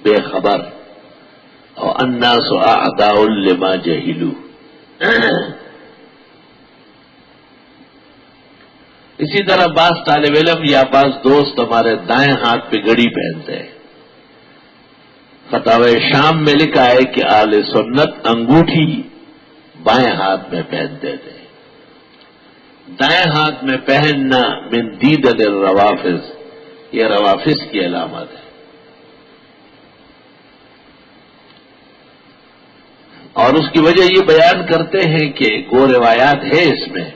بے خبر، اور الناس اعداء لما جہلوا۔ اسی طرح بعض طالب علم یا بعض دوست ہمارے دائیں ہاتھ پہ گھڑی پہنتے ہیں۔ فتاوی شام میں لکھا ہے کہ اہل سنت انگوٹھی بائیں ہاتھ میں پہنتے تھے۔ دائیں ہاتھ میں پہننا من دیدن الروافض، یہ روافض کی علامت ہے۔ اور اس کی وجہ یہ بیان کرتے ہیں کہ وہ روایات ہے اس میں،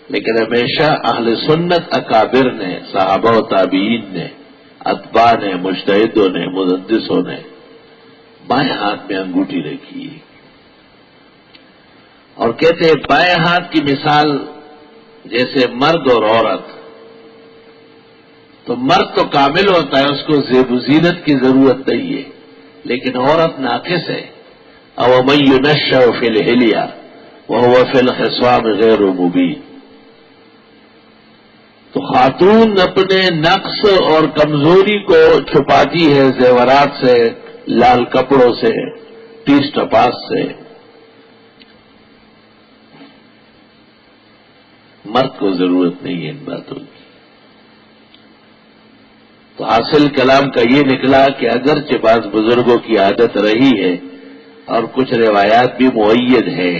لیکن ہمیشہ اہل سنت اکابر نے، صحابہ و تابعین نے، اتباع نے، مجتہدوں نے، محدثوں نے بائیں ہاتھ میں انگوٹھی رکھی، اور کہتے ہیں بائیں ہاتھ کی مثال جیسے مرد اور عورت۔ تو مرد تو کامل ہوتا ہے، اس کو زیب و زینت کی ضرورت نہیں ہے، لیکن عورت ناقص ہے۔ او من ينشأ في الحلیہ وهو في الخصام غیر مبین۔ تو خاتون اپنے نقص اور کمزوری کو چھپاتی ہے زیورات سے، لال کپڑوں سے، ٹیس ٹپاس سے۔ مرد کو ضرورت نہیں ہے ان باتوں کی۔ تو حاصل کلام کا یہ نکلا کہ اگرچہ بعض بزرگوں کی عادت رہی ہے اور کچھ روایات بھی مؤید ہیں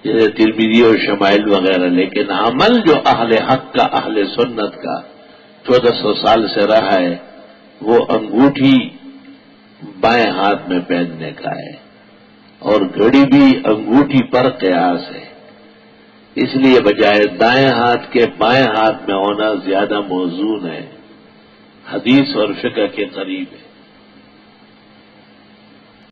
جیسے ترمذی اور شمائل وغیرہ، لیکن عمل جو اہل حق کا، اہل سنت کا 1400 سال سے رہا ہے، وہ انگوٹھی بائیں ہاتھ میں پہننے کا ہے، اور گھڑی بھی انگوٹھی پر قیاس ہے۔ اس لیے بجائے دائیں ہاتھ کے بائیں ہاتھ میں ہونا زیادہ موزون ہے، حدیث اور فقہ کے قریب ہے۔